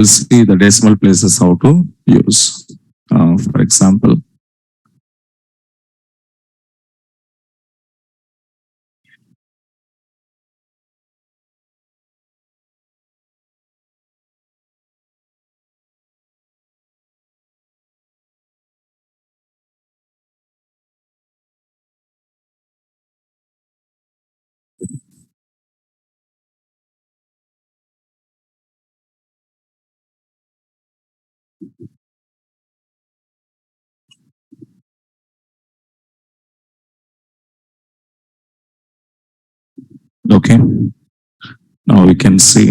we'll see the decimal places how to use. For example, okay, now we can see,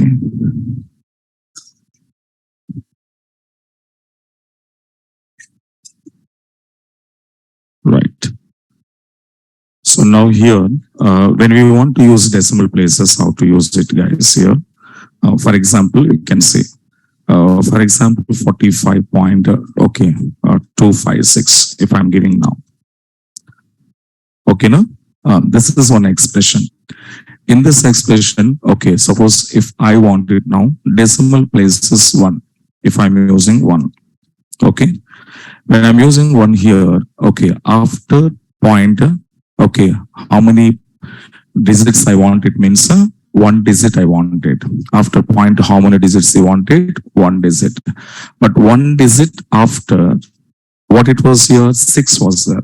right. So now here, when we want to use decimal places, how to use it, guys, here. For example, you can see, for example, 45 point, okay, 256, if I'm giving now. Okay, now, this is one expression. In this expression, okay, suppose if I want it now, decimal place is 1, if I'm using 1. Okay, when I'm using 1 here, okay, after point, okay, how many digits I want it means 1 digit I want it. After point, how many digits you want it? 1 digit. But 1 digit after what it was here, 6 was there.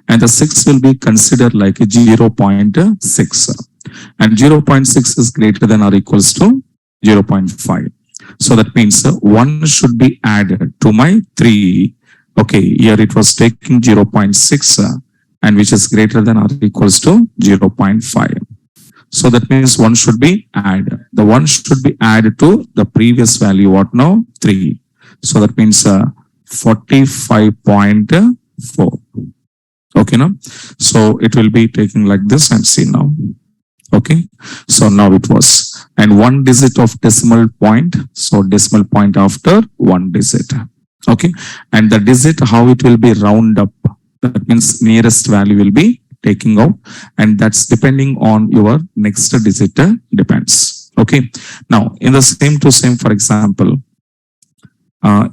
And the 6 will be considered like a 0.6. And 0.6 is greater than or equals to 0.5. So that means 1 should be added to my 3. Okay, here it was taking 0.6 and which is greater than or equals to 0.5. So that means 1 should be added. The 1 should be added to the previous value, what now? 3. So that means 45.4. Okay, now? So it will be taking like this and see now. Okay, so now it was, and 1 digit of decimal point. So decimal point after 1 digit. Okay, and the digit, how it will be round up. That means nearest value will be taking out, and that's depending on your next digit depends. Okay, now in the same to same, for example,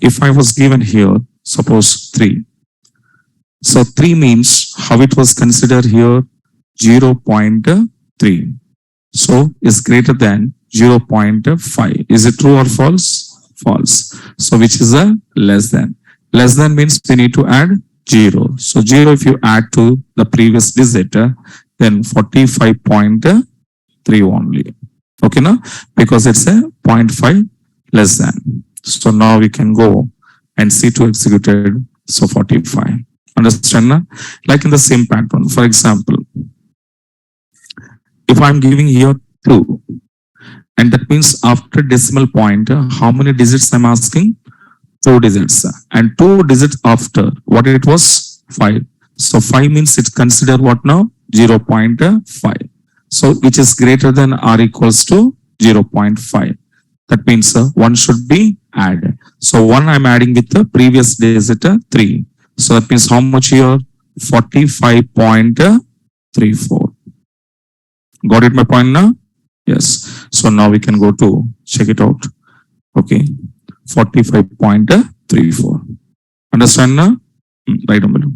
if I was given here, suppose 3. So 3 means how it was considered here 0.3. So is greater than 0.5. Is it true or false? False. So which is a less than. Less than means we need to add 0. So 0 if you add to the previous digit, then 45.3 only. Okay, now? Because it's a zero point 0.5 less than. So now we can go and C2 executed. So 45. Understand? Na? Like in the same pattern. For example, if I'm giving here 2, and that means after decimal point, how many digits I'm asking? 2 digits. And 2 digits after, what it was? 5. So 5 means it's considered what now? 0.5. So which is greater than or equals to 0.5. That means 1 should be added. So 1 I'm adding with the previous digit 3. So that means how much here? 45.34. Got it my point now? Yes. So now we can go to check it out. Okay. 45.34. Understand now? Right on below.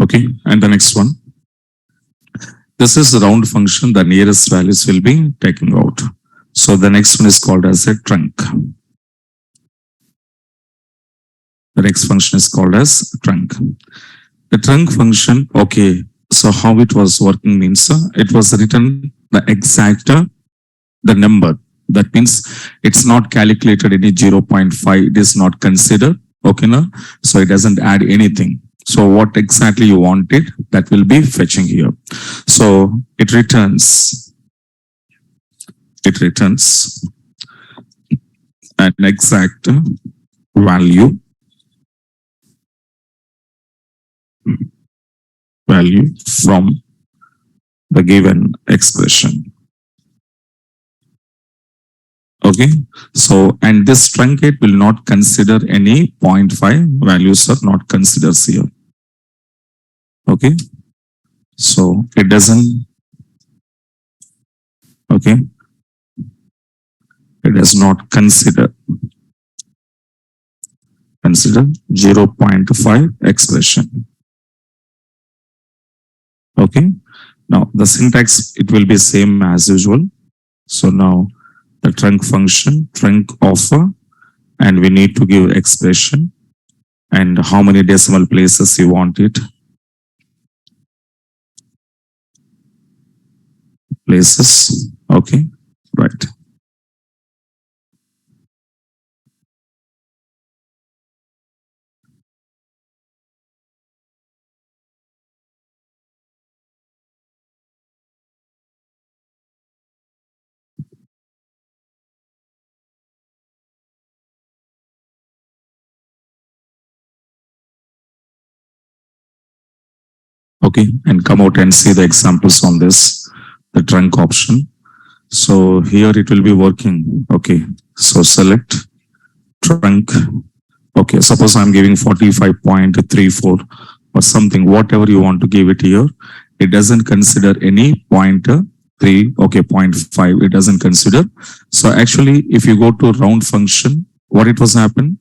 Okay, and the next one. This is the round function. The nearest values will be taken out. So the next one is called as a trunk. The next function is called as trunk. The trunk function, okay. So how it was working means it was written the exact the number. That means it's not calculated any 0.5. It is not considered. Okay, now so it doesn't add anything. So what exactly you wanted that will be fetching here. So it returns an exact value value from the given expression. Okay, so and this truncate will not consider any zero point 0.5 values are not considered here. Okay, so it doesn't. Okay, it does not consider 0.5 expression. Okay, now the syntax it will be same as usual. So now the trunk function trunk offer, and we need to give expression and how many decimal places you want it. Places. Okay, right. Okay, and come out and see the examples on this, the trunk option. So here it will be working. Okay, so select trunk. Okay, suppose I'm giving 45.34 or something, whatever you want to give it here. It doesn't consider any pointer 3, okay, 0.5, it doesn't consider. So actually, if you go to round function, what it was happen?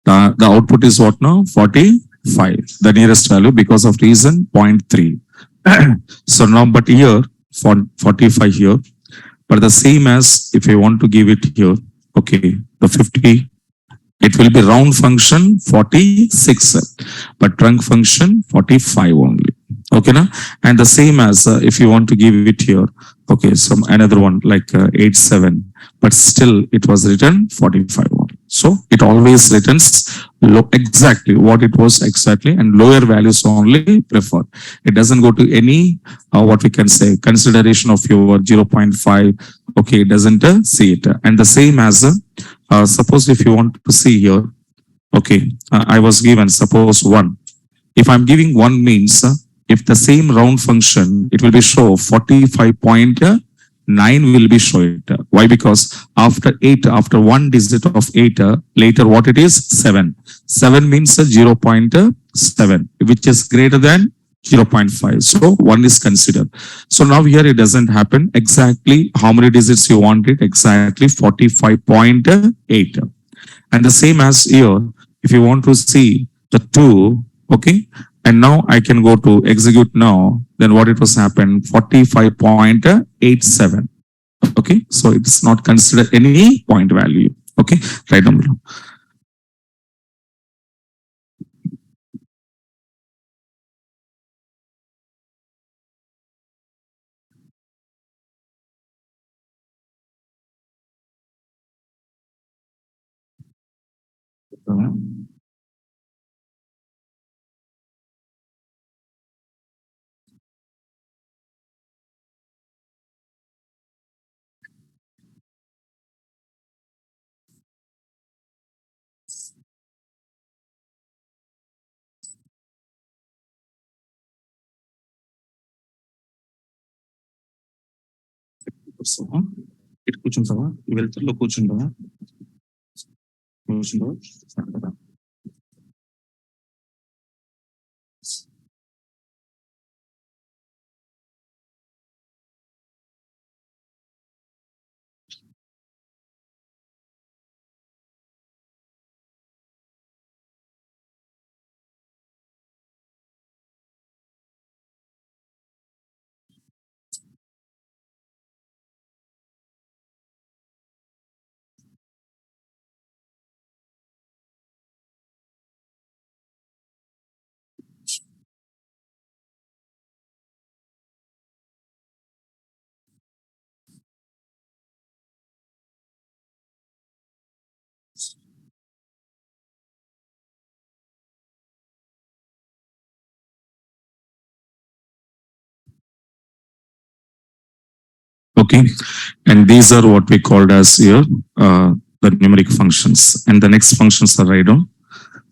The output is what now? 45, the nearest value because of reason 0.3. So now, but here, for 45 here, but the same as if I want to give it here, okay, the 50, it will be round function 46, but trunk function 45 only. Okay, na? And the same as if you want to give it here, okay, some another one like 87, but still it was written 45 only. So it always returns exactly what it was exactly, and lower values only preferred. It doesn't go to any what we can say consideration of your 0.5. Okay, it doesn't see it. And the same as suppose if you want to see here, okay, I was given suppose 1. If I'm giving 1 means, if the same round function, it will be show 45.9 will be shown. Why? Because after 8, after 1 digit of 8, later what it is? 7. 7 means 0.7, which is greater than 0.5. So 1 is considered. So now here it doesn't happen. Exactly how many digits you want it? Exactly 45.8. And the same as here, if you want to see the 2, okay, and now I can go to execute now, then what it was happened? 45.87. Okay, so it's not considered any point value. Okay, right down below. ఇటు కూర్చుంటావా వెళ్తుల్లో కూర్చుంటావా కూర్చుంటావా Okay, and these are what we called as here the numeric functions. And the next functions are right on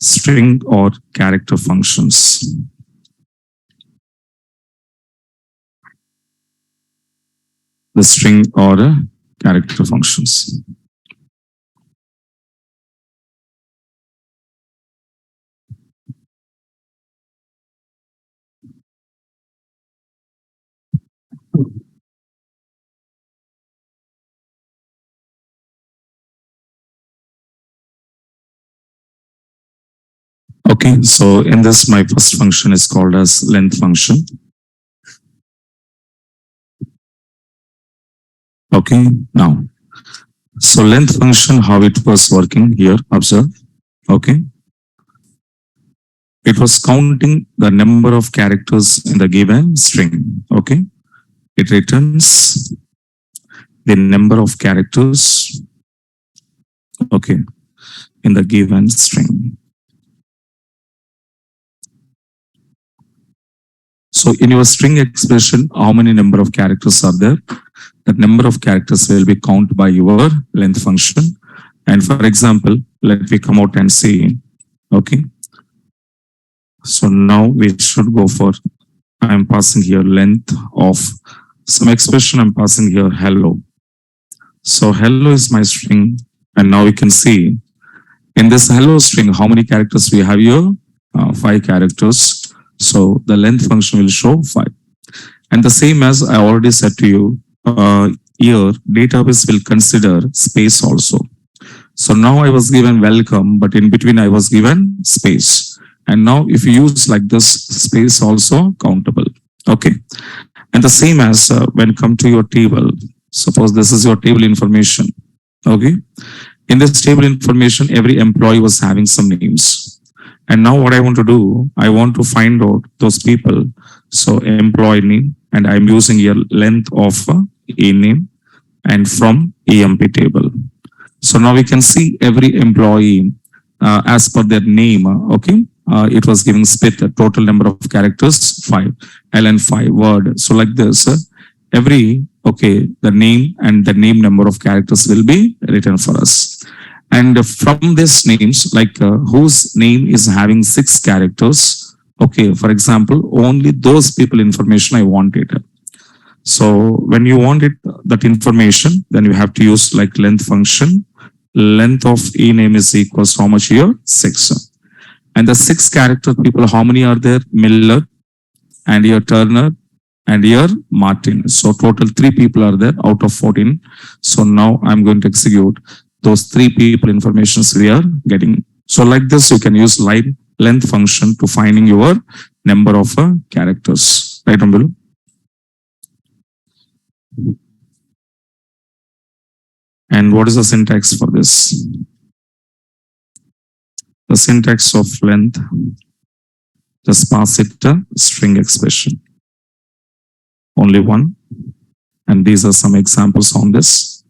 string or character functions. The string or character functions. Okay, so in this, my first function is called as length function. Okay, now, so length function, how it was working here, observe. Okay, it was counting the number of characters in the given string. Okay, it returns the number of characters, okay, in the given string. So in your string expression, how many number of characters are there? That number of characters will be counted by your length function. And for example, let me come out and see, okay. So now we should go for, I'm passing here length of some expression, I'm passing here hello. So hello is my string. And now we can see in this hello string, how many characters we have here? 5 characters. So the length function will show 5. And the same as I already said to you, here database will consider space also. So now I was given welcome, but in between I was given space. And now if you use like this, space also countable. Okay. And the same as when come to your table, suppose this is your table information. Okay. In this table information, every employee was having some names. And now what I want to do, I want to find out those people. So employee name, and I'm using here length of a name and from EMP table. So now we can see every employee as per their name. Okay. It was giving split the total number of characters 5, ln 5 word. So like this, every okay, the name and the name number of characters will be written for us. And from these names, like whose name is having 6 characters, okay, for example, only those people information I wanted. So when you want it, that information, then you have to use like length function. Length of e name is equals to how much here? 6. And the 6 character people, how many are there? Miller and here Turner and here Martin. So total 3 people are there out of 14. So now I'm going to execute those 3 people informations we are getting. So like this, you can use line length function to finding your number of characters. Right, Ambilu? And what is the syntax for this? The syntax of length, just pass it a string expression. Only one. And these are some examples on this.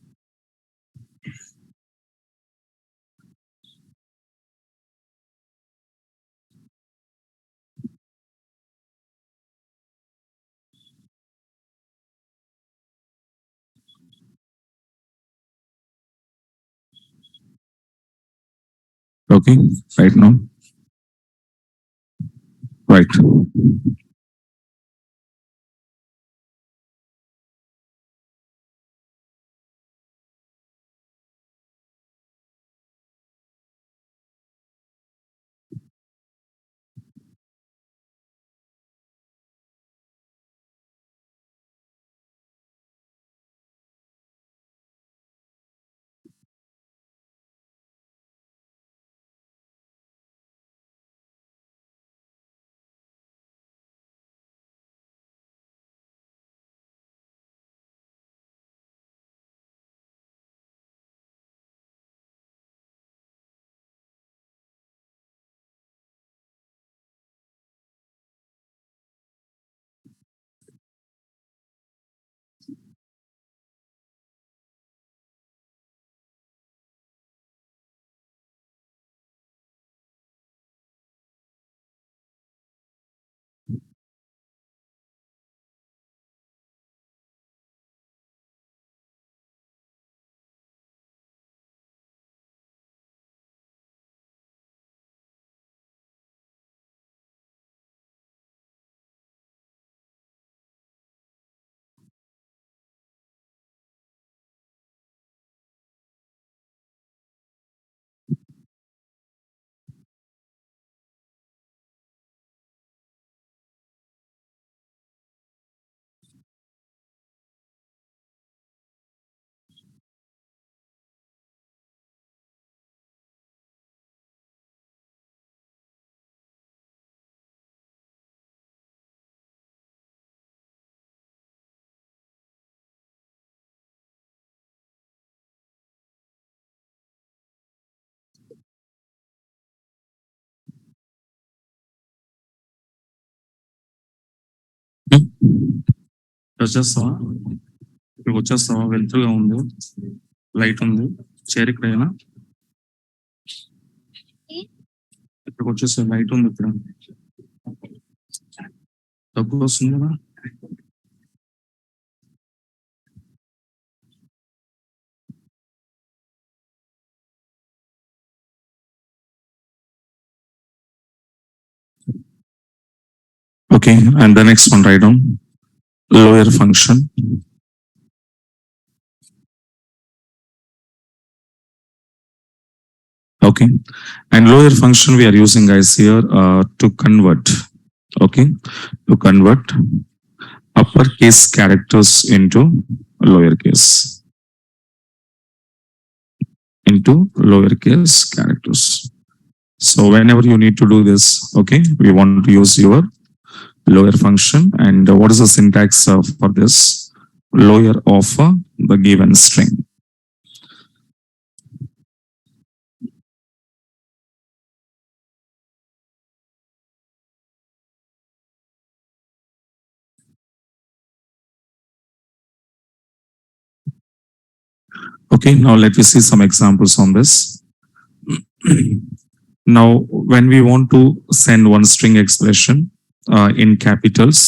Okay, right now. Right. వచ్చేస్తావా? ఇక్కడికి వచ్చేస్తావా? వెళ్తుగా ఉంది, light ఉంది, chair ఇక్కడైనా ఇక్కడికి వచ్చేసి light ఉంది ఇక్కడ, డబ్బు వస్తుంది కదా. Okay, and the next one right down lower function. Okay, and lower function we are using guys here to convert. Okay, to convert uppercase characters into lowercase characters. So whenever you need to do this, okay, we want to use your lower function. And what is the syntax for this? Lower of the given string. Okay, now let me see some examples on this. Now, when we want to send one string expression in capitals,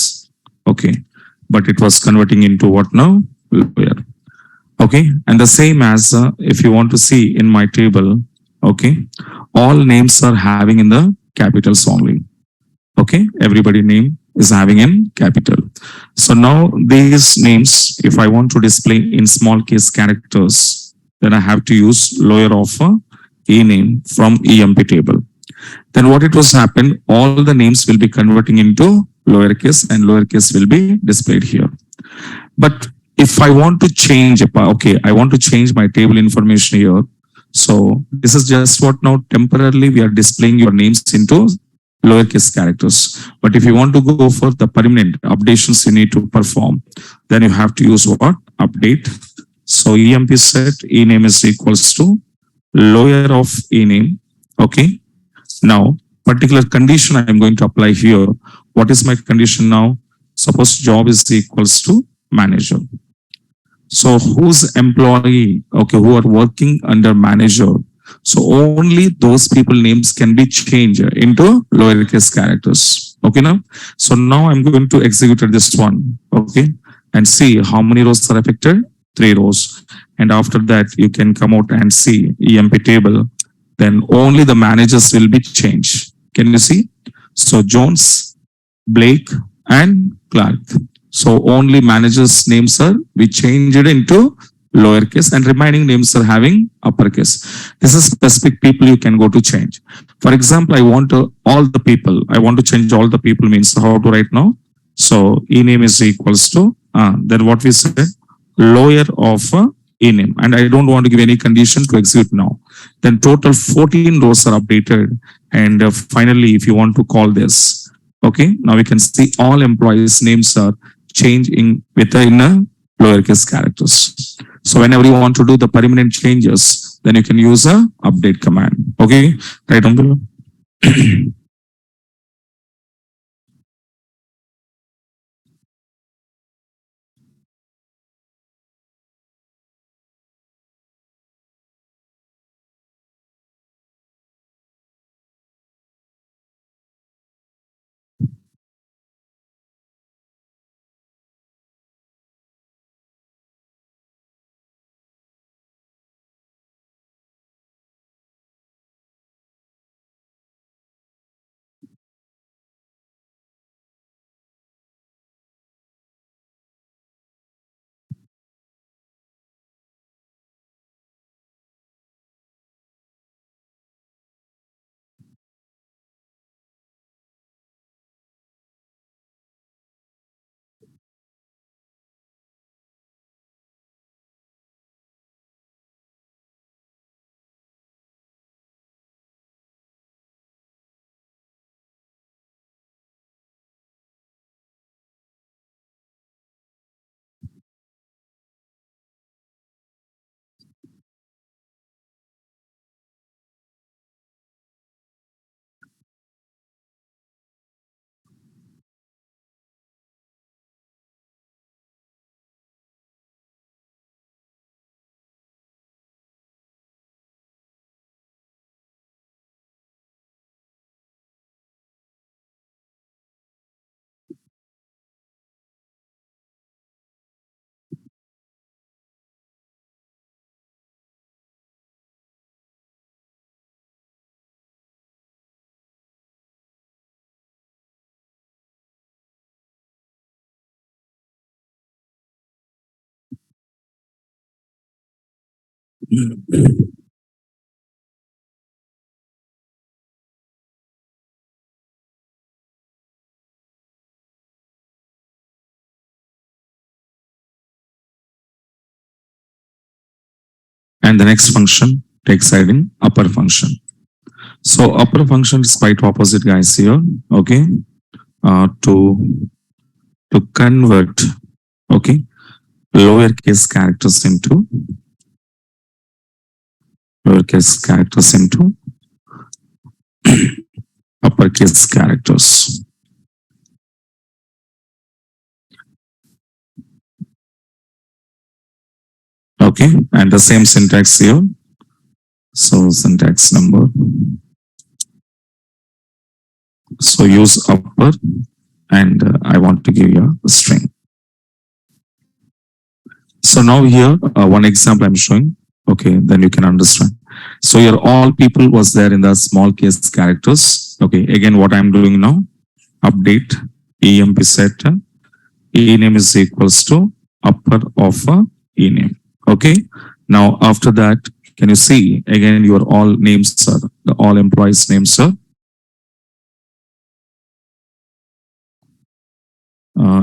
okay, but it was converting into what now? Lower. Okay, and the same as if you want to see in my table, okay, all names are having in the capitals only. Okay, everybody name is having in capital. So now these names, if I want to display in small case characters, then I have to use lower of a name from EMP table. Then what it was happen, all the names will be converting into lowercase and lowercase will be displayed here. But if I want to change, okay, I want to change my table information here. So this is just what now temporarily we are displaying your names into lowercase characters. But if you want to go for the permanent updations you need to perform, then you have to use what? Update. So EMP set ename is equals to lower of ename. Okay. Now, particular condition I am going to apply here. What is my condition now? Suppose job is equals to manager. So whose employee, okay, who are working under manager. So only those people names can be changed into lowercase characters. Okay now. So now I'm going to execute this one. Okay. And see how many rows are affected. 3 rows. And after that, you can come out and see EMP table. Then only the managers will be changed. Can you see? So Jones, Blake, and Clark. So only managers' names are we change it into lowercase and remaining names are having uppercase. This is specific people you can go to change. For example, I want to all the people. I want to change all the people means how to write now. So e name is equals to then what we said lower of e name, and I don't want to give any condition to execute now. Then total 14 rows are updated, and finally, if you want to call this, okay, now we can see all employees' names are changing within lowercase characters. So whenever you want to do the permanent changes, then you can use a update command. Okay, right on below. And the next function takes hiding upper function. So upper function is quite opposite, guys, here. Okay. To convert, okay, lowercase characters into lowercase characters into uppercase characters. Okay, and the same syntax here. So syntax number. So use upper, and I want to give you a string. So now here, one example I'm showing. Okay, then you can understand. So here all people was there in the small case characters. Okay, again what I'm doing now, update emp set ename is equals to upper of ename. Okay, now after that, can you see again your all names are the all employees names are.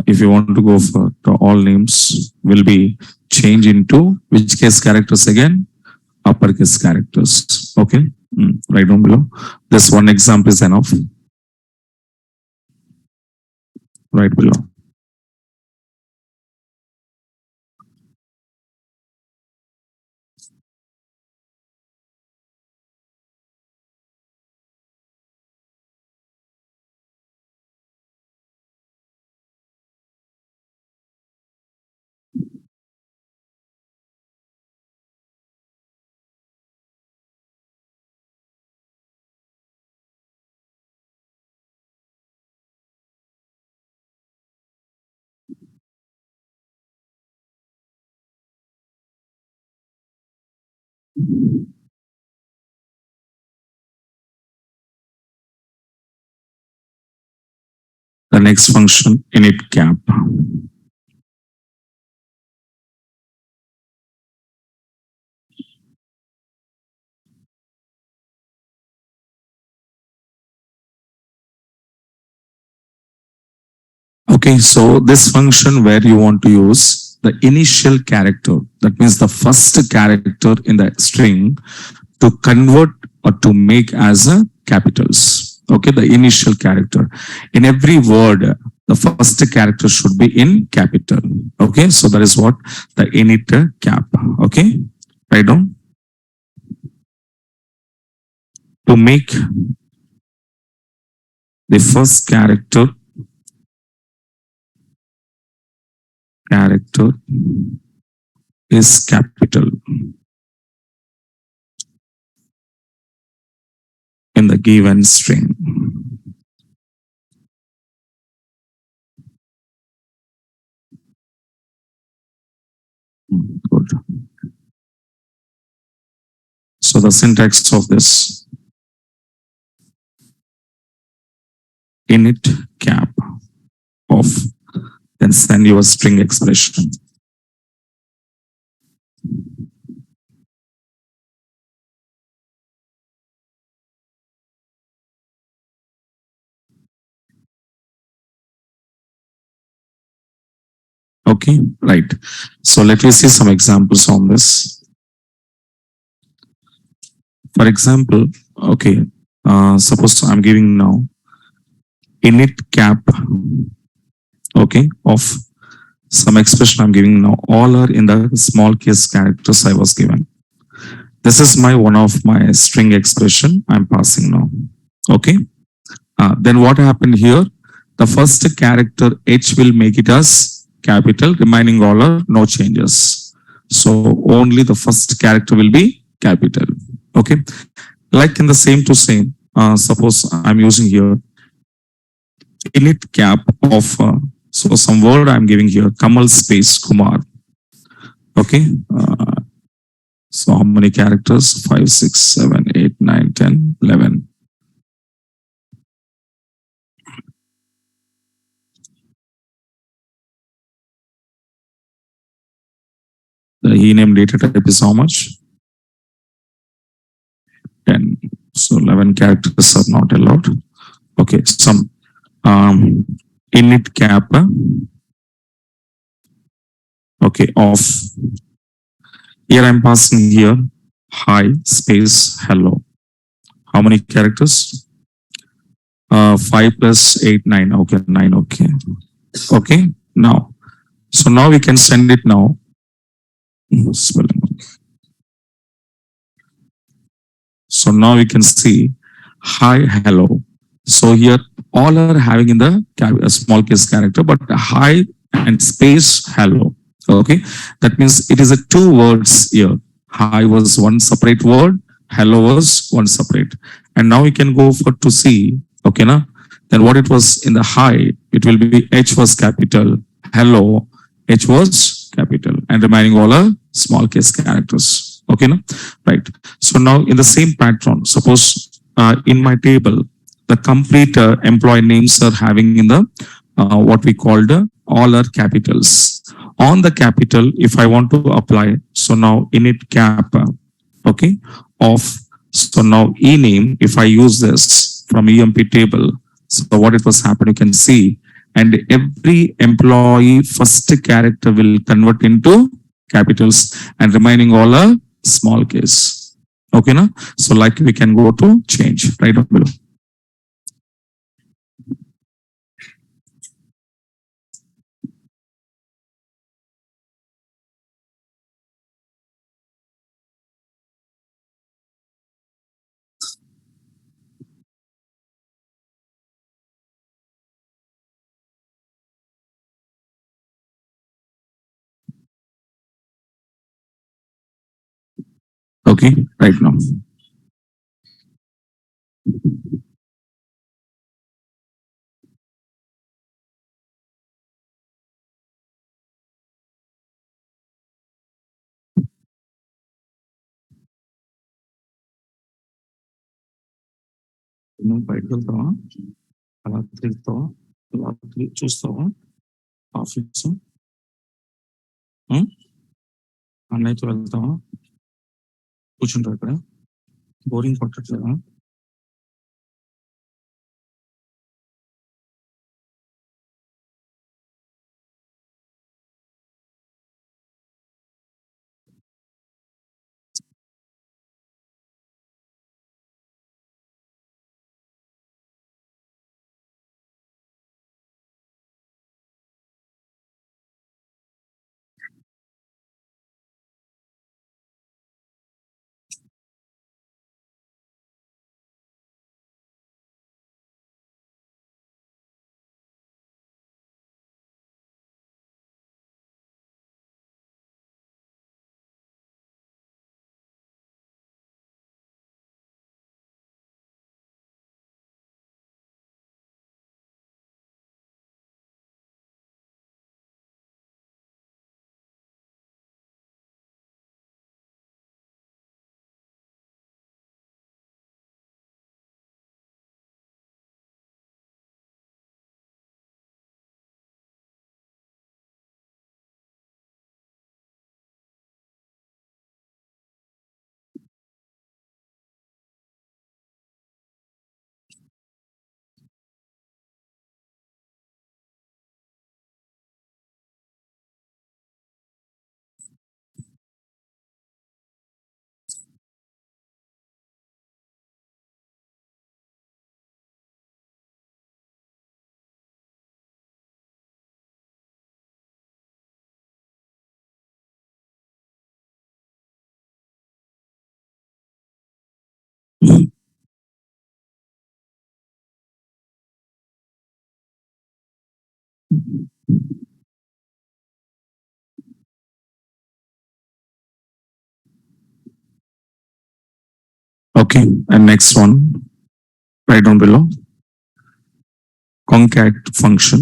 If you want to go for the all names will be changed into which case characters again, uppercase characters. Okay, right down below. This one example is enough. Right below. The next function init cap. Okay, so this function where you want to use the initial character, that means the first character in the string to convert or to make as a capitals. Okay, the initial character. In every word, the first character should be in capital. Okay, so that is what the init cap. Okay, right down. To make the first character is capital in the given string. Good. So the syntax of this init cap of, then send your string expression. Okay, right. So let me see some examples on this. For example, okay, suppose I'm giving now init cap, okay, of some expression I'm giving now. All are in the small case characters I was given. This is my one of my string expression I'm passing now. Okay. Then what happened here? The first character H will make it as capital, remaining all are no changes. So only the first character will be capital. Okay. Like in the same to same, suppose I'm using here init cap of, so some word I'm giving here, Kamal space Kumar. Okay. So how many characters? 5, 6, 7, 8, 9, 10, 11. The ename data type is how much? So 11 characters are not allowed. Okay, some um, init cap. Okay, off. Here I'm passing here hi space hello. How many characters? 5 plus 8, 9. Okay, 9. Okay. Okay. Now, so now we can send it now. Spelling. So now we can see hi, hello. So here all are having in the a small case character, but hi and space hello. Okay. That means it is a two words here. Hi was one separate word. Hello was one separate. And now we can go for to see. Okay. Now, then what it was in the hi, it will be H was capital. Hello. H was capital and remaining all are small case characters. Okay. Now, right. So now in the same pattern, suppose in my table, the complete employee names are having in the what we called all are capitals. On the capital, if I want to apply, so now init cap, okay, of, so now e name, if I use this from EMP table, so what it was happening, you can see, and every employee first character will convert into capitals and remaining all are small case. Okay, now, so like we can go to change right down below. Okay, right now. నువ్వు బయటకు వెళ్తావా అలా తిరుగుతావా అలా తిరిగి చూస్తావా office అన్నయ్యతో వెళ్తావా కూర్చుంటావు ఇక్కడ boring కొట్టట్లేదా Okay, and next one right down below concat function.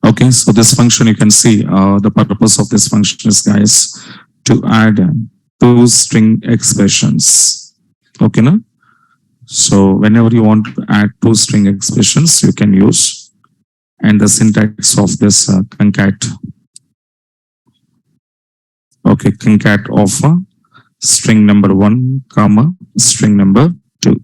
Okay, so this function you can see the purpose of this function is guys to add two string expressions. Okay, now so whenever you want to add two string expressions, you can use and the syntax of this concat. Okay, concat of string number 1, comma, string number 2.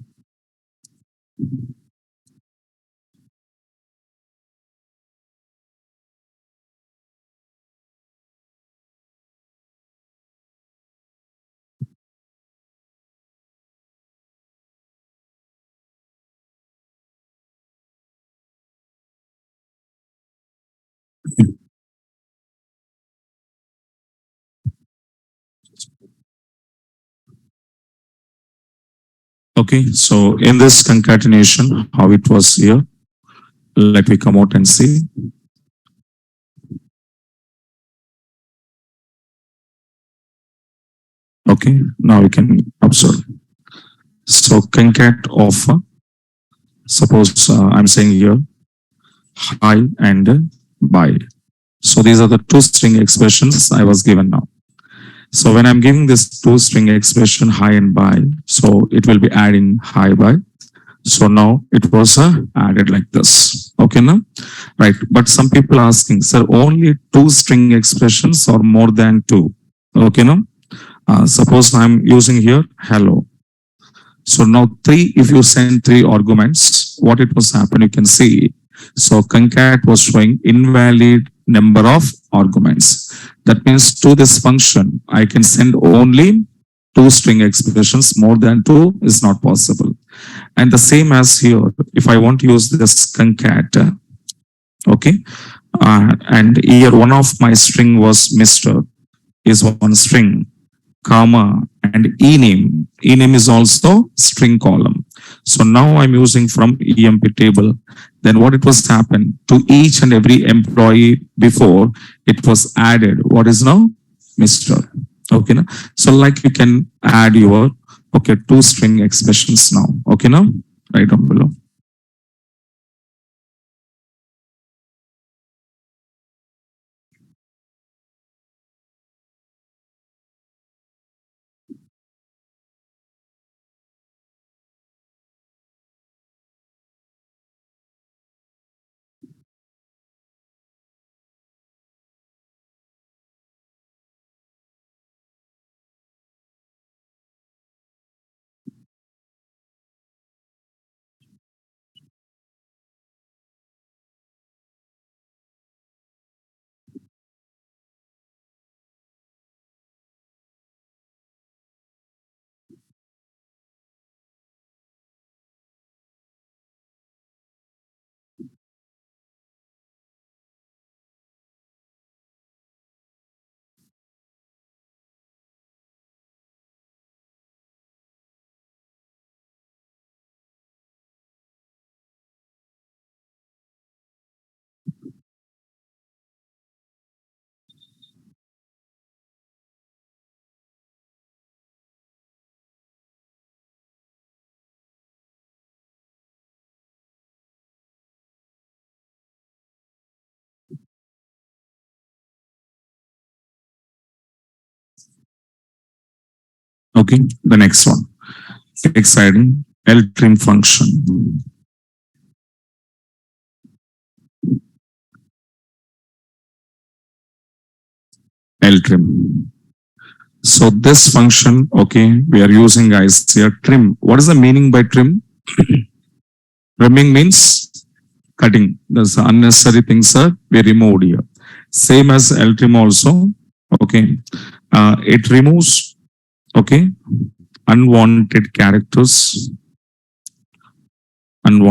Okay, so in this concatenation, how it was here, let me come out and see. Okay, now we can observe. So concat of, suppose I'm saying here, hi and bye. So these are the two string expressions I was given now. So when I'm giving this two string expression hi and bye, so it will be adding hi bye. So now it was added like this. Okay, now, right? But some people asking, sir, only two string expressions or more than two? Okay, now, suppose I'm using here hello. So now three, if you send three arguments, what it was happen, you can see. So concat was showing invalid number of arguments. That means to this function, I can send only two string expressions. More than two is not possible. And the same as here, if I want to use this concat, okay, and here one of my string was Mr. is one string, comma, and ename. Ename is also string column. So now I'm using from EMP table. Then what it was happened to each and every employee before it was added. What is now Mr. Okay, now? So like you can add your two string expressions now. Okay, now right down below. Okay, the next one. Exciting ltrim function. Ltrim. So this function, okay, we are using guys here trim. What is the meaning by trim? Trimming means cutting. There's unnecessary things are we removed here. Same as ltrim also. Okay, it removes okay unwanted characters, from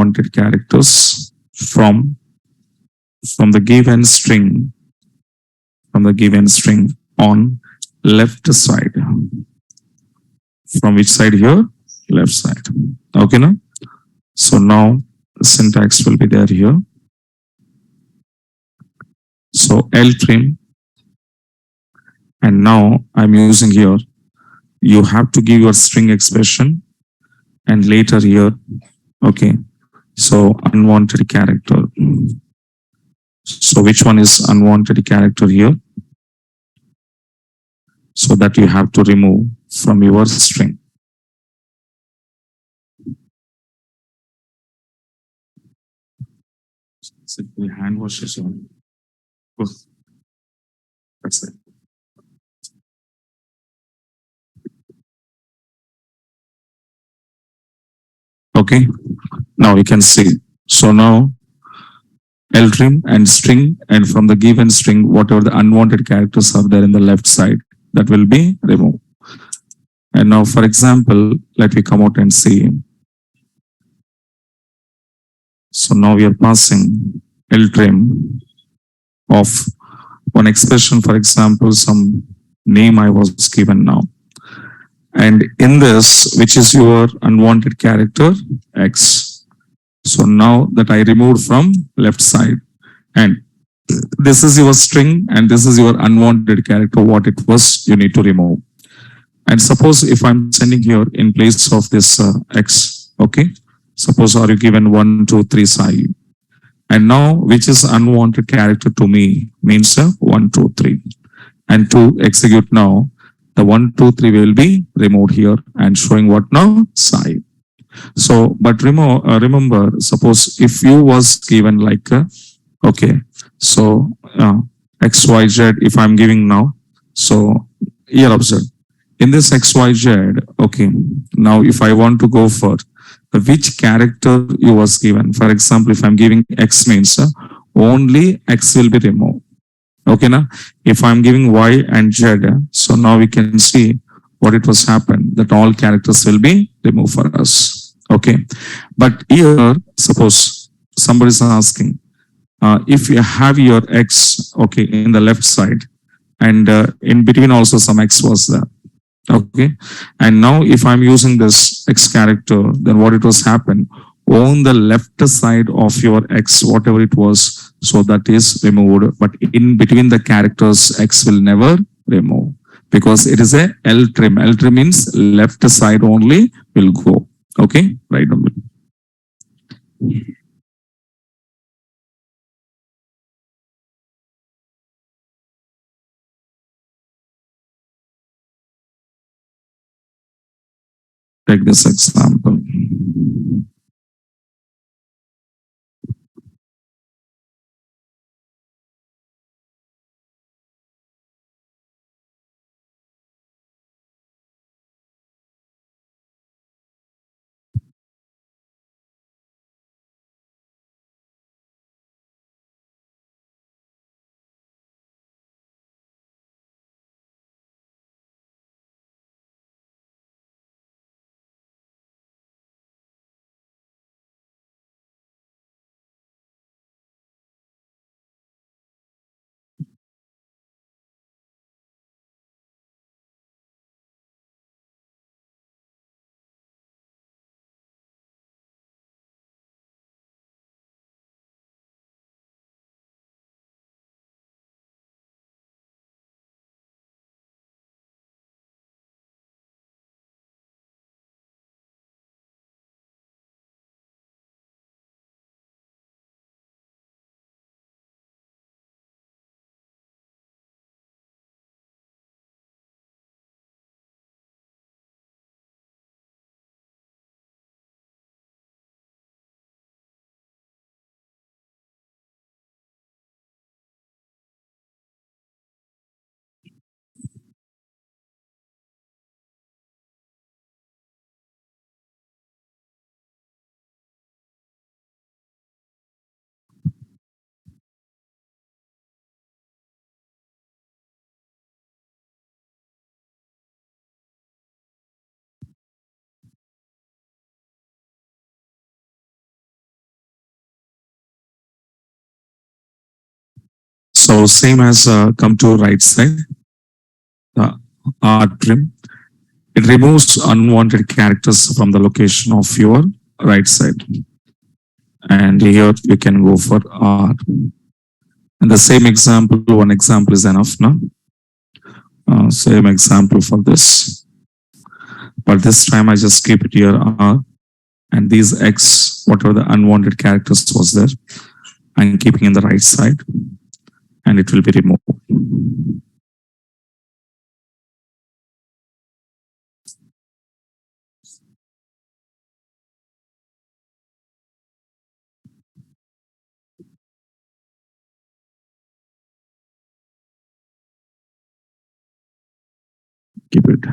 the given string, on left side. From which side here? Left side. Okay, now. So now the syntax will be there here. So ltrim, and now I'm using here. You have to give your string expression, and later here, okay. So unwanted character. So which one is unwanted character here? So that you have to remove from your string. Simply hand wash is on. Oh, that's it. Okay, now we can see. So now L and string, and from the given string, whatever the unwanted characters are there in the left side, that will be removed. And now, for example, let me come out and see. So now we are passing L of one expression, for example, some name I was given now. And in this, which is your unwanted character, X. So now that I removed from left side, and this is your string and this is your unwanted character, what it was, you need to remove. And suppose if I'm sending here in place of this X, okay, suppose are you given 1, 2, 3 side, and now which is unwanted character to me means 1, 2, 3. And to execute now, the 1, 2, 3 will be removed here and showing what now? Side. So, but remember, suppose if you was given like, okay, so X, Y, Z, if I'm giving now, so here observe. In this X, Y, Z, okay, now if I want to go for which character you was given, for example, if I'm giving X means only X will be removed. Okay, now if I'm giving Y and Z, so now we can see what it was happened that all characters will be removed for us. Okay, but here suppose somebody is asking if you have your X, okay, in the left side, and in between also some X was there. Okay, and now if I'm using this X character, then what it was happened on the left side of your X, whatever it was, so that is removed, but in between the characters X will never remove because it is a L trim. L trim means left side only will go. Okay, right. Take this example. So same as come to right side, the R trim. It removes unwanted characters from the location of your right side. And here you can go for R. And the same example, one example is enough now. Same example for this. But this time I just keep it here R. And these X, whatever the unwanted characters was there, I'm keeping in the right side. And it will be removed. Keep it.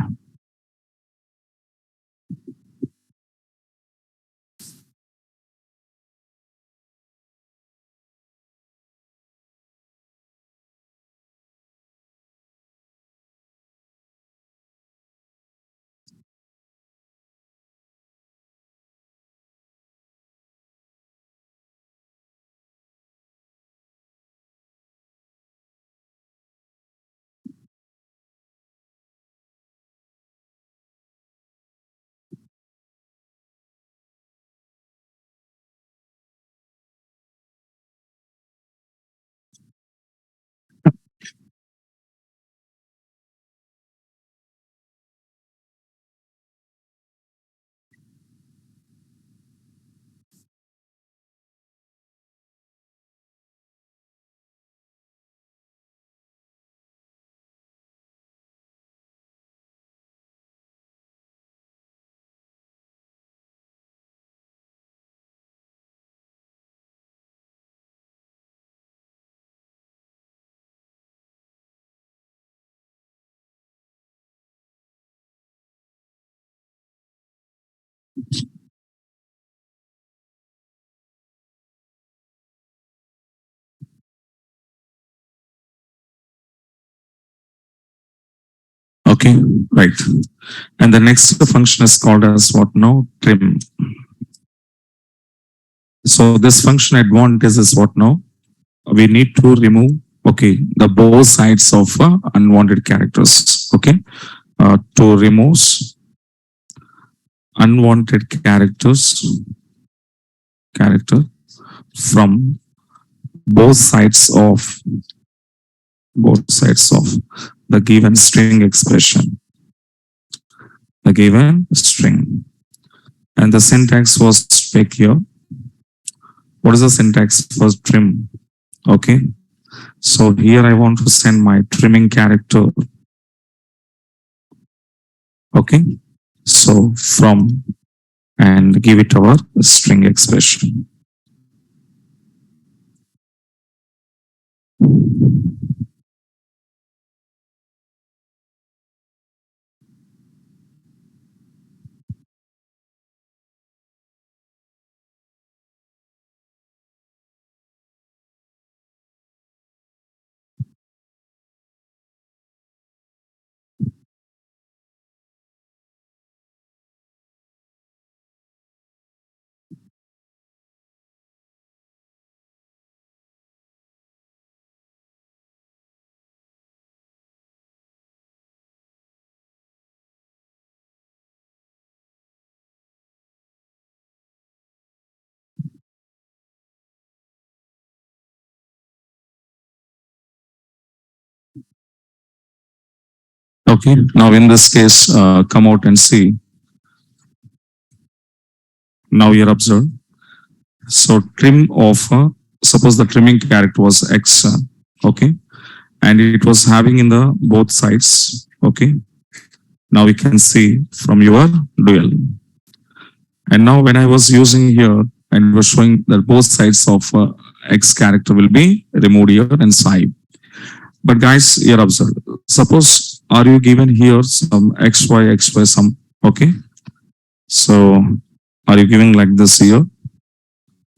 Okay, right. And the next function is called as what now? Trim. So this function advantage is what now? We need to remove, okay, the both sides of unwanted characters. Okay, to remove unwanted character from both sides of the given string expression, the given string. And the syntax was take here. What is the syntax for trim? Okay, so here I want to send my trimming character. Okay, so from and give it our string expression. Okay, now in this case, come out and see. Now you're observed. So trim of, suppose the trimming character was X, okay, and it was having in the both sides, okay. Now we can see from your dual. And now when I was using here and was showing that both sides of X character will be removed here and side. But guys, here observe. Suppose are you given here some XY some, okay. So are you giving like this here?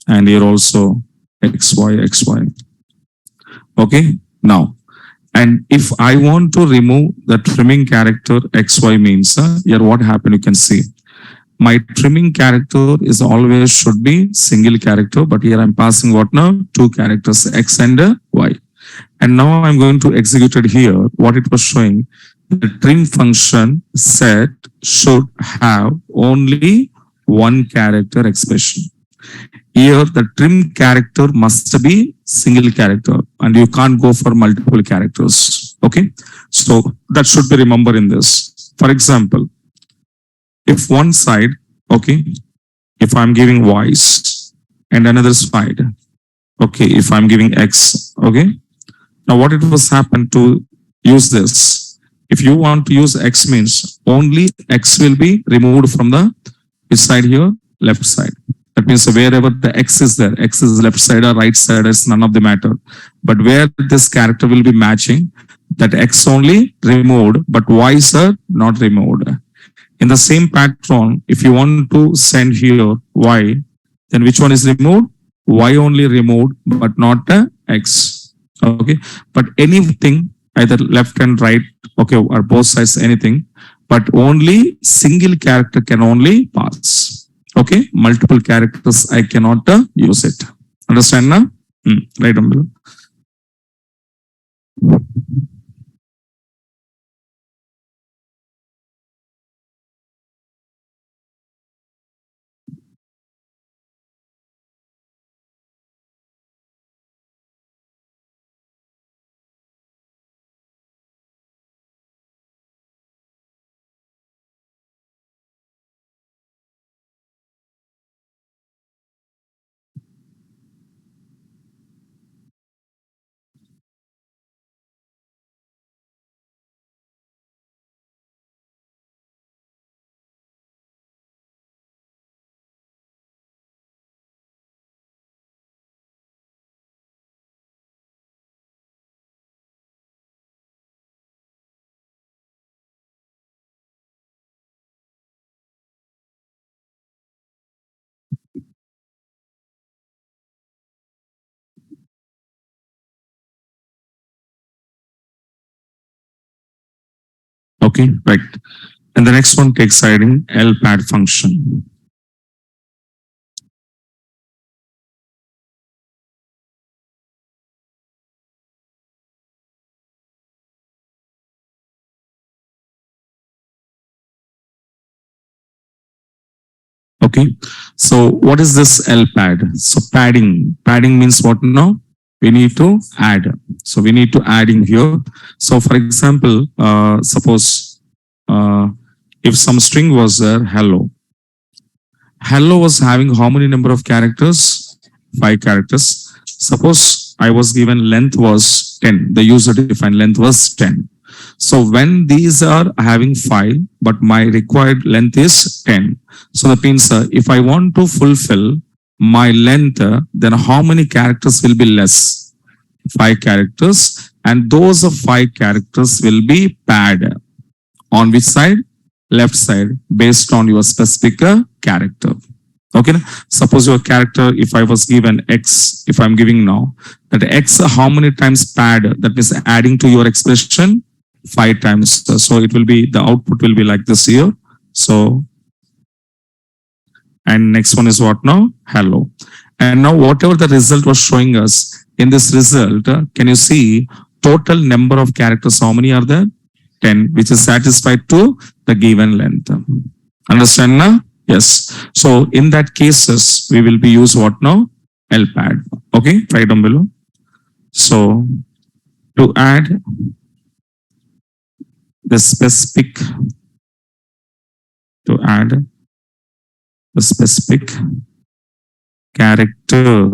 And here also XY. Okay, now, and if I want to remove the trimming character XY means, here what happened, you can see. My trimming character is always should be single character, but here I'm passing what now? Two characters, X and Y. And now I'm going to execute it here. What it was showing, the trim function set should have only one character expression. Here the trim character must be single character and you can't go for multiple characters. Okay, so that should be remembered in this. For example, if one side, okay, if I'm giving Y's and another side, okay, if I'm giving X, okay. Now what it was happen to use this? If you want to use X means only X will be removed from the which side here? Left side. That means wherever the X is there, X is left side or right side, is none of the matter. But where this character will be matching, that X only removed, but Y's are not removed. In the same pattern, if you want to send here Y, then which one is removed? Y only removed, but not X. Okay. But anything, either left and right, okay, or both sides, anything, but only single character can only pass. Okay. Multiple characters, I cannot use it. Understand now? Right on below. Okay, right. And the next one takes hiding LPAD function. Okay. So what is this L pad? So padding. Padding means what now? We need to add. So we need to add in here. So for example, suppose if some string was there, hello. Hello was having how many number of characters? 5 characters. Suppose I was given length was 10. The user defined length was 10. So when these are having 5, but my required length is 10. So that means if I want to fulfill my length, then how many characters will be less? 5 characters. And those of 5 characters will be paired. On which side? Left side, based on your specific character. Okay. Suppose your character, if I was given X, if I'm giving now, that X how many times pad, that means adding to your expression 5 times. So it will be, the output will be like this here. So, and next one is what now? Hello. And now whatever the result was showing us, in this result, can you see total number of characters? How many are there? 10, which is satisfied to the given length. Understand now? Yes. So in that cases, we will be use what now? LPAD. Okay, right down below. So to add the specific, to add the specific character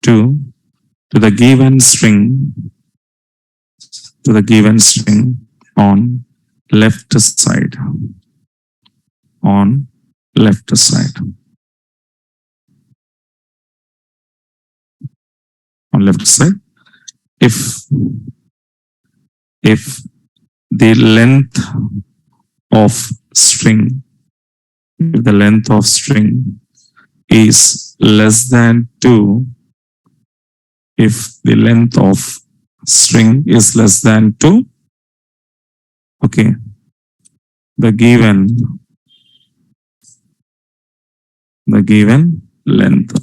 to the given string, on left side, on left side, on left side. If the length of string, if the length of string is less than 2, if the length of string is less than 2, okay, the given length.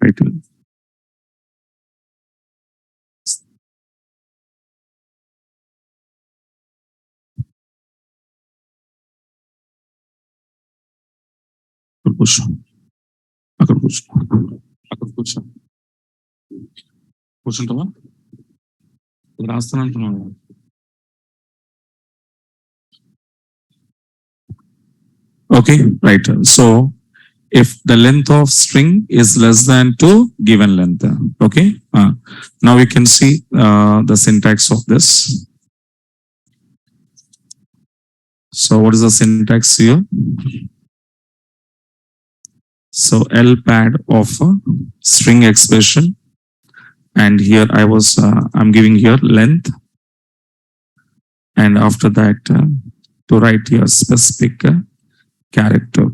Right. కూర్చో అక్కడ కూర్చో అక్కడ కూర్చో కూర్చుంటావా రాస్తానంటున్నాను. Okay, right. So if the length of string is less than two given length. Okay. Now we can see the syntax of this. So what is the syntax here? So L pad of a string expression, and here I'm giving here length, and after that to write here specific character.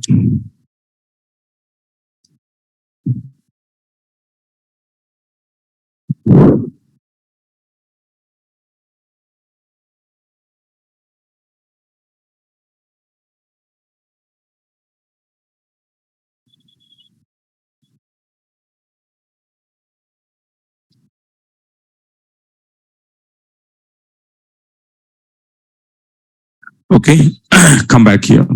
Okay, come back here.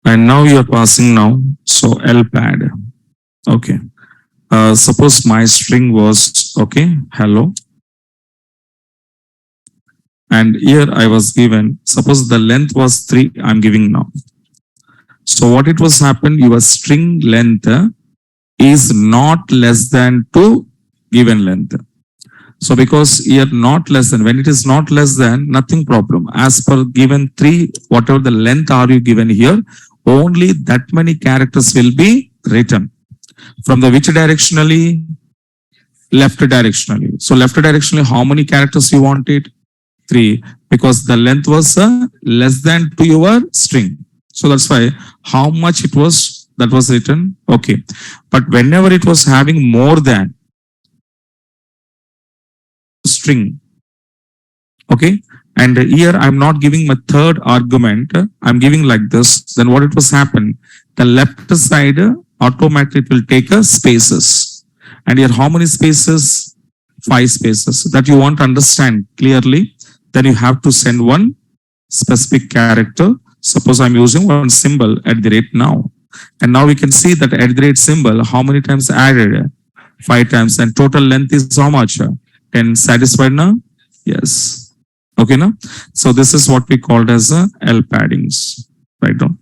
And now you are passing now. So L pad. Okay. Suppose my string was okay, hello. And here I was given, suppose the length was 3, I'm giving now. So what it was happened, your string length is not less than 2 given length. So because here not less than, when it is not less than, nothing problem. As per given 3, whatever the length are you given here, only that many characters will be written. From the which directionally? Left directionally. So left directionally, how many characters you want it? 3, because the length was less than to your string. So that's why how much it was that was written. Okay. But whenever it was having more than string, okay, and here I'm not giving my third argument, I'm giving like this, then what it was happen, the left side automatically it will take a spaces, and here how many spaces? 5 spaces. That you want to understand clearly, then you have to send one specific character. Suppose I'm using one symbol at the rate now, and now we can see that at the rate symbol how many times added? 5 times, and total length is how much? 10. Satisfied now? Yes. Okay, now. So this is what we called as L paddings. Right now.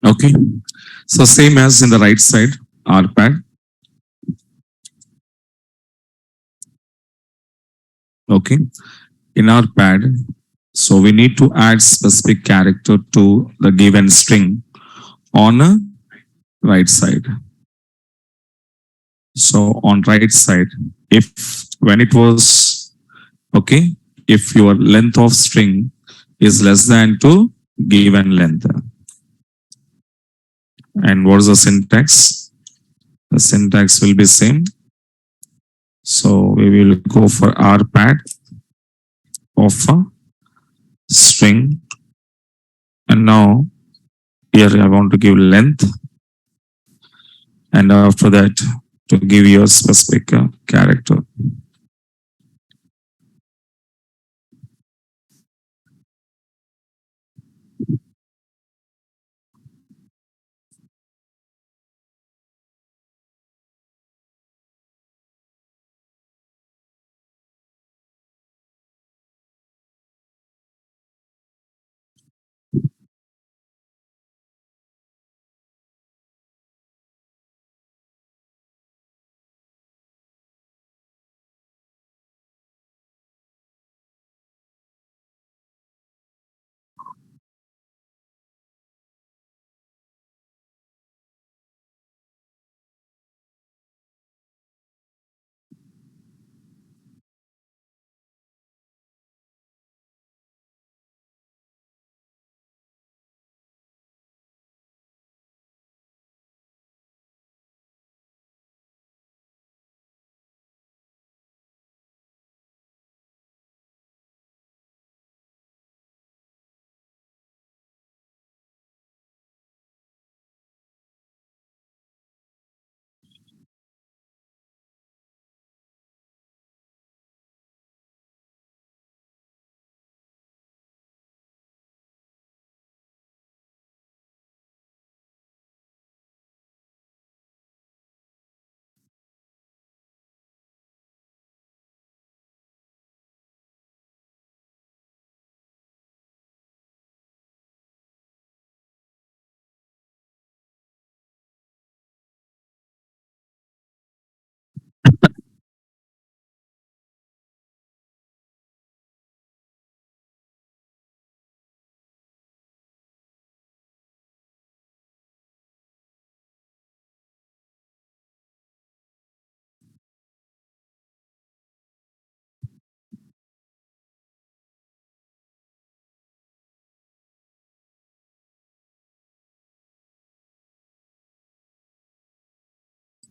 Okay. So same as in the right side, R pad. Okay. In our pad, so we need to add specific character to the given string on a right side. So on right side, if when it was okay, if your length of string is less than to given length. And what is the syntax? The syntax will be same. So we will go for rpad of a string. And now here I want to give length. And after that, to give you a specific character.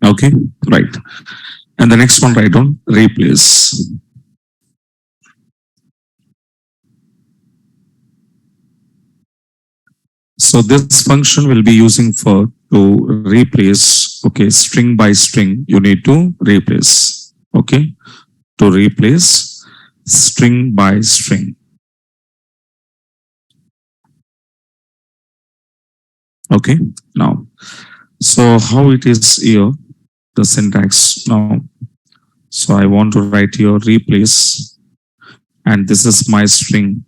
Okay, right. And the next one, write down replace. So this function will be using for to replace, okay, string by string, you need to replace, okay, to replace string by string. Okay, now, so how it is here, the syntax now. So I want to write here replace, and this is my string,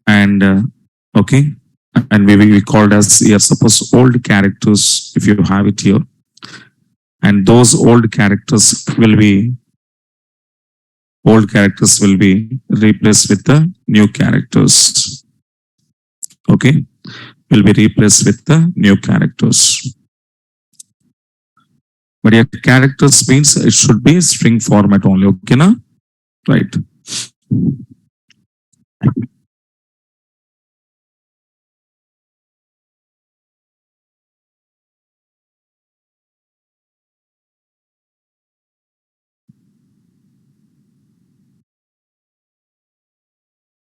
and okay, and we called as here, suppose old characters, if you have it here, and those old characters will be replaced with the new characters. Okay, will be replaced with the new characters. But your characters means it should be string format only. Okay, na? Right.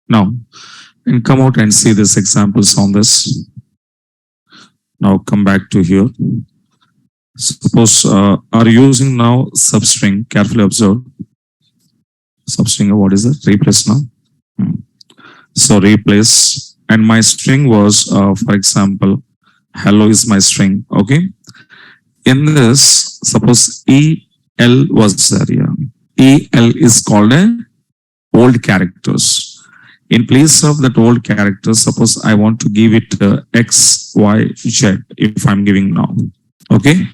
Now, and come out and see these examples on this. Now come back to here. Suppose are you using now substring? Carefully observe. Substring, what is it? Replace now. So replace, and my string was, for example, hello is my string. Okay. In this, suppose EL was there. Yeah. EL is called a old characters. In place of that old character, suppose I want to give it X, Y, Z, if I'm giving now. Okay.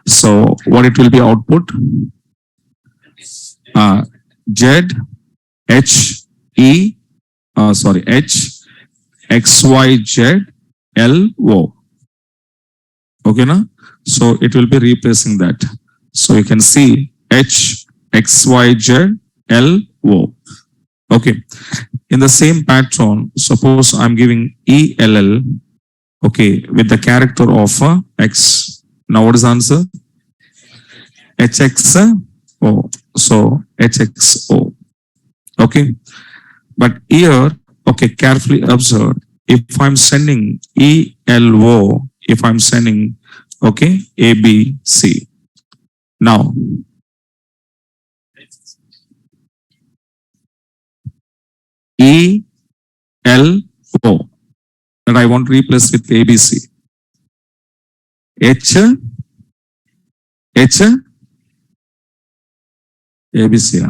So what it will be output? Z, H, E, H, X, Y, Z, L, O. Okay, na? So it will be replacing that. So you can see H, X, Y, Z, L, O. Okay. In the same pattern, suppose I'm giving ELL, okay, with the character of X. Now what is the answer? HXO. So HXO. Okay. But here, okay, carefully observe. If I'm sending ELO, if I'm sending, okay, ABC. Now, ELO. And I want to replace with ABC. H, ABC.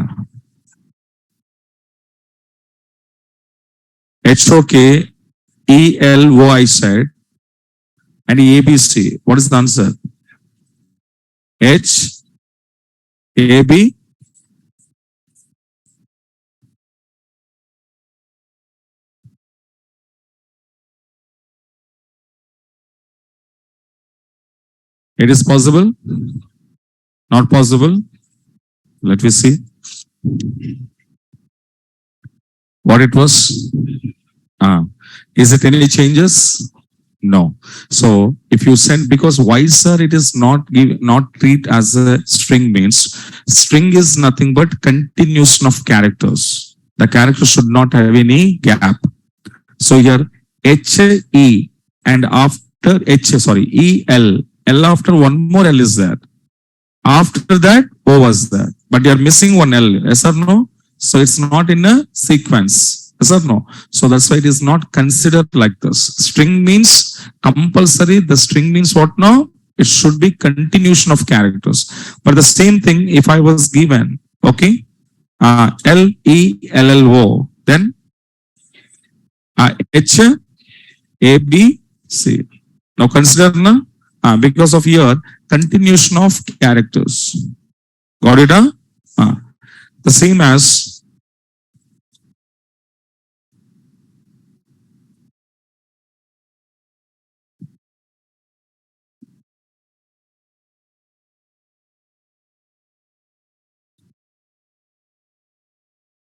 HOK, ELO I said, and ABC. What is the answer? H, AB. It is possible? Not possible? Let me see what it was. Ah, is it any changes? No. So if you send, because why sir it is not not treat as a string means string is nothing but continuation of characters. The character should not have any gap. So here H E and after H sorry E L L after one more L is there. After that O was there, but you are missing one L. Yes or no? So it's not in a sequence. Yes or no? So that's why it is not considered like this. String means compulsory. The string means what now? It should be continuation of characters. But the same thing, if I was given, okay, LELLO, then HABC. Now consider na, because of your continuation of characters. Got it? Uh, the same as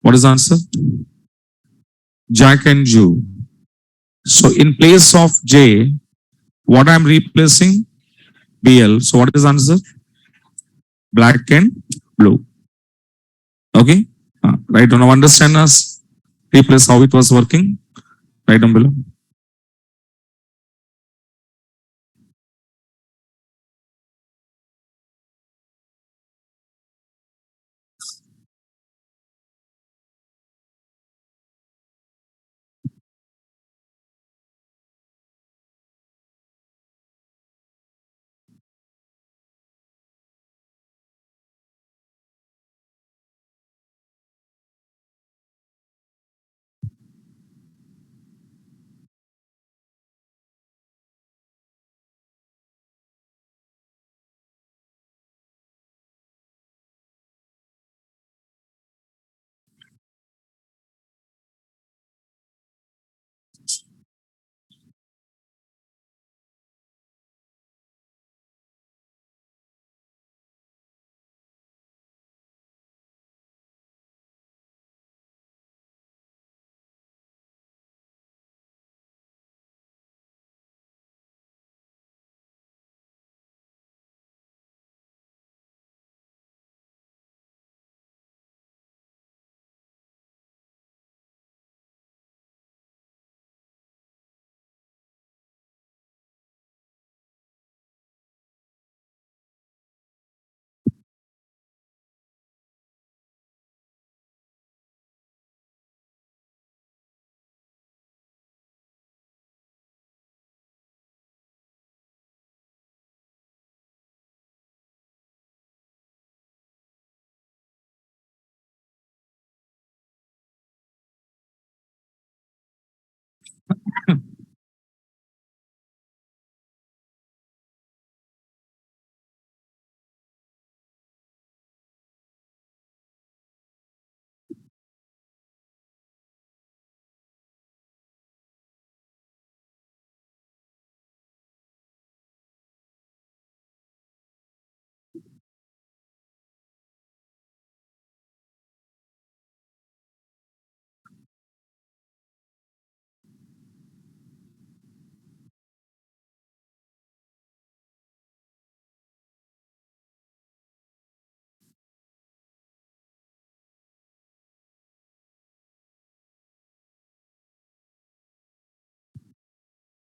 what is the answer? Jack and Jew. So in place of J, what I'm replacing? BL. So what is the answer? Black and blue. Okay. Right now understand us. Replace how it was working. Right down below.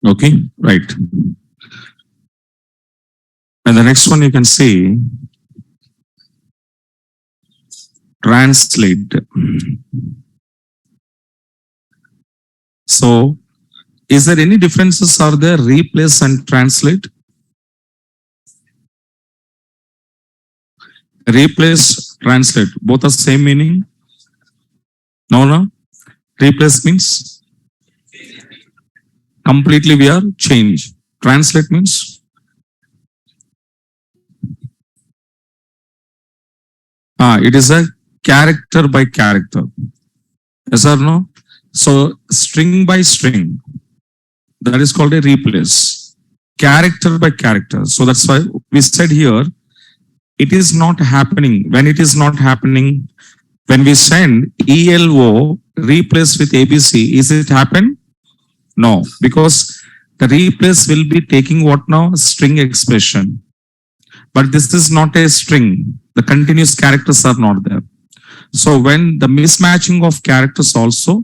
Okay, right. And the next one you can see translate. So is there any differences are there replace and translate? Replace, translate, both are same meaning? No, no. Replace means completely we are change. Translate means it is a character by character. Yes or no? So string by string, that is called a replace. Character by character. So that's why we said here it is not happening. When it is not happening, when we send ELO replace with ABC, is it happen? No, because the replace will be taking what now? String expression. But this is not a string. The continuous characters are not there. So when the mismatching of characters also,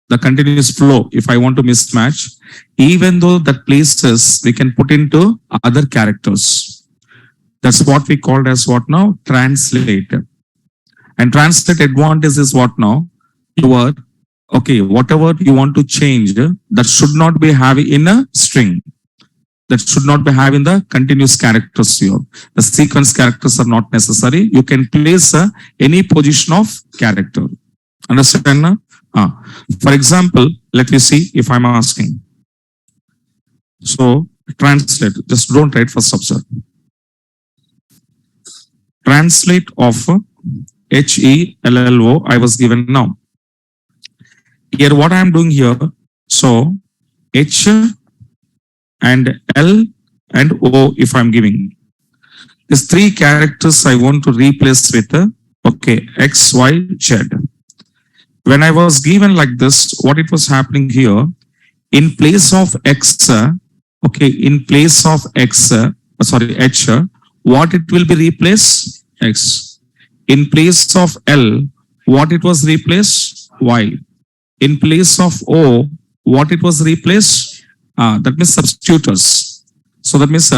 the continuous flow, if I want to mismatch, even though that places we can put into other characters. That's what we called as what now? Translate. And translate advantage is what now? Your, okay, whatever you want to change, that should not be having in a string. That should not be having the continuous characters here. The sequence characters are not necessary. You can place any position of character. Understand? For example, let me see if I'm asking. So translate, just don't write first observe. Translate of HELLO I was given now. Here what I am doing here, so H and L and O if I'm giving. These three characters I want to replace with okay, X, Y, Z. When I was given like this, what it was happening here, in place of X, okay, in place of X, sorry, H, what it will be replaced? X. In place of L, what it was replaced? Y. In place of O, what it was replaced? That means substituters. So that means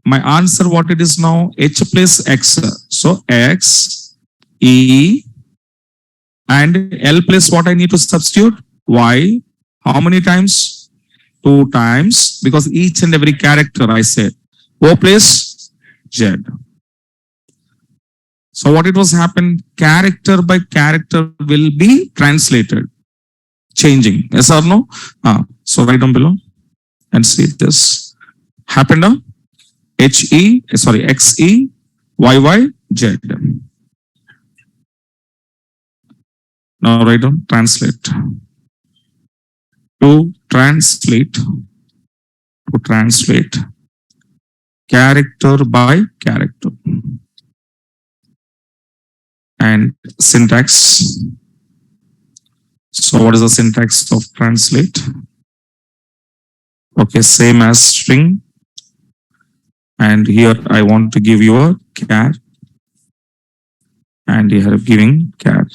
my answer what it is now? H plus X. So X, E, and L plus what I need to substitute? Y. How many times? Two times, because each and every character I said. O plus Z. So what it was happened? Character by character will be translated. Changing. Yes or no? So write down below and see this. Happened now? XE, YY, Z. Now write down translate. To translate, character by character. And syntax. So what is the syntax of translate? Okay, same as string. And here I want to give you a char. And here I'm giving char.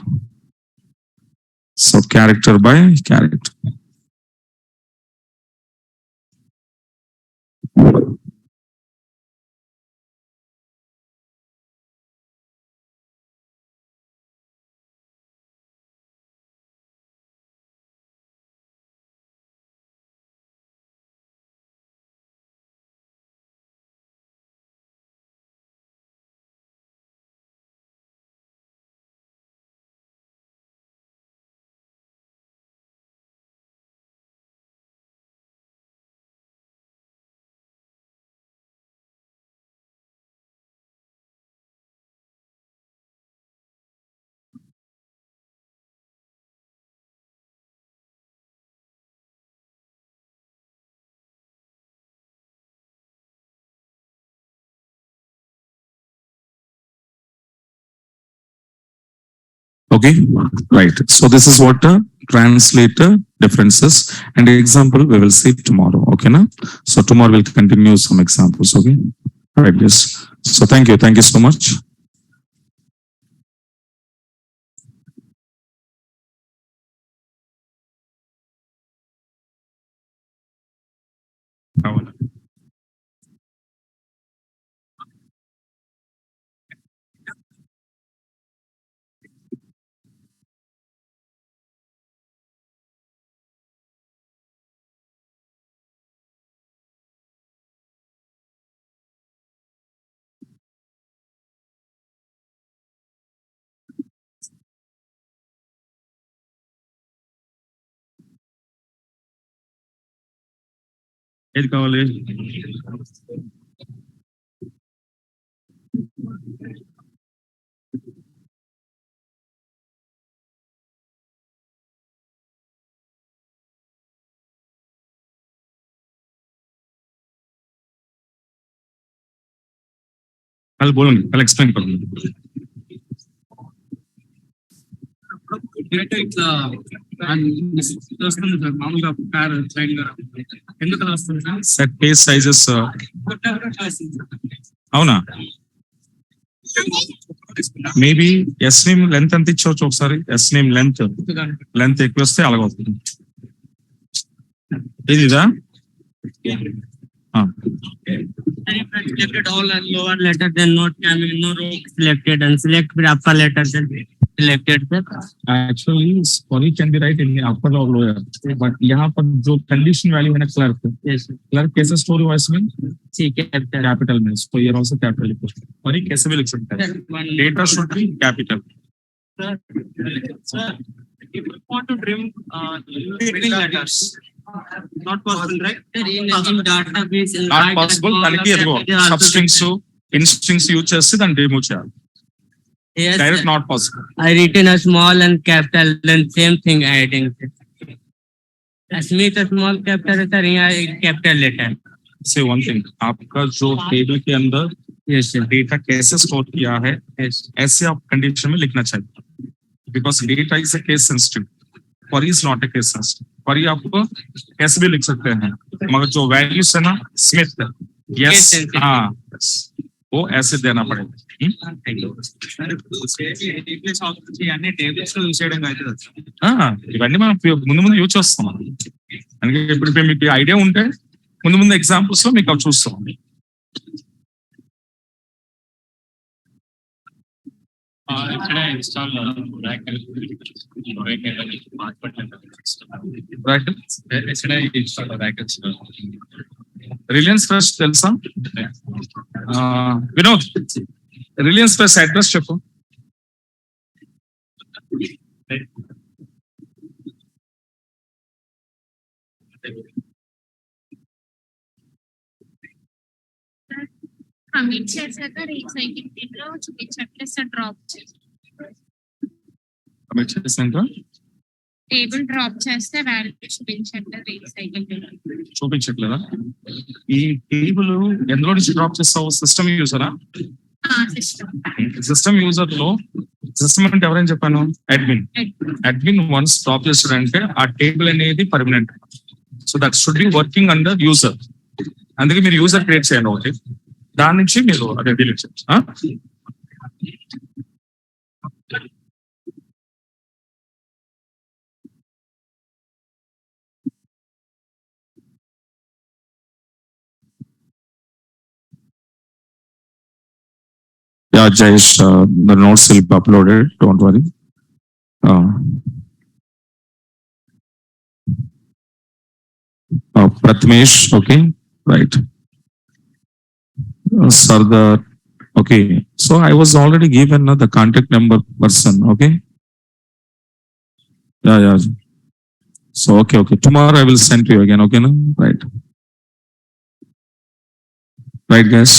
So character by character. Okay, right. So this is what a translator differences and example we will see tomorrow. Okay, now. So tomorrow we'll continue some examples. Okay, right. Yes. So thank you. Thank you so much. అవును. ఏది కావాలి? कल बोलेंगे, कल explain करूंगा. Data ఇట్లా వస్తుంది sir మామూలుగా ట్రైన్ ఎందుకు అలా వస్తుంది సార్? సెట్ పేజ్ సైజెస్ అవునా? మేబీ ఎస్ నేమ్ లెంత్ ఎంత ఇచ్చవచ్చు ఒకసారి. ఎస్ నేమ్ లెంత్ ఎక్కువ వస్తే అలాగ అవుతుంది. ఇదిదా selected all and lower letter then not can no row selected and select with upper letter then selected sir. Actually sorry can be right in the upper or lower but यहाँ पर जो condition value है ना clerk. Yes clerk कैसे store हुआ इसमें? C capital में. So here also capital और ये कैसे भी लिख सकते हैं. Data should be capital. Sir if you want to trim many letters not possible right? Database not possible దానికి ఎదుగు substrings instrings యూజ్ చేసి దాన్ని రిమూవ్ చేయాలి. Yes direct not possible. I written a small and capital then same thing adding asmit a small capital letter यहाँ capital letter. Say one thing आपका जो table के अंदर yes डेटा कैसे store किया है yes ऐसे आप कंडीशन में लिखना चाहिए because data is a case sensitive. Query is not a case sensitive. Query आप कैसे भी लिख सकते हैं मगर जो वैल्यूज है ना स्मिथ यस हाँ वो ऐसे देना पड़ेगा. ఇవన్నీ మనం ముందు ముందు యూజ్ చేస్తాం. అందుకే ఇప్పుడు మీకు ఐడియా ఉంటే ముందు ముందు ఎగ్జాంపుల్స్ లో మీకు అవి చూస్తాం. Should I install Oracle? Oracle? Should I install Oracle? Reliance Trust తెలుసా? వినోద్ రిలయన్స్ ట్రస్ట్ అడ్రస్ చెప్పు. కమిట్ చేశాక రీసైకిల్ లో చూపించట్లేదు సార్. డ్రాప్ కమిట్ చేసాక టేబుల్ డ్రాప్ చేస్తే వాల్యూ చూపించట్లేదా? ఈ టేబుల్ ఎందులో నుంచి డ్రాప్ చేస్తావు? సిస్టమ్ యూజరా? సిస్టమ్ యూజర్ లో సిస్టమ్ అంటే ఎవరైనా చెప్పాను అడ్మిన్ వన్స్ డ్రాప్ చేస్తాడంటే ఆ టేబుల్ అనేది permanent. So that should be working under user. అందుకే మీరు యూజర్ క్రియేట్ చేయండి ఒకటి, దాని నుంచి మీరు అదే డిలీట్ చేయొచ్చు. Yeah, Jayesh, the notes will be uploaded. Don't worry. Pratmesh, okay, right. Sardar, okay. So I was already given the contact number person, okay. Yeah. So okay. Tomorrow I will send to you again, okay, no? Right, guys.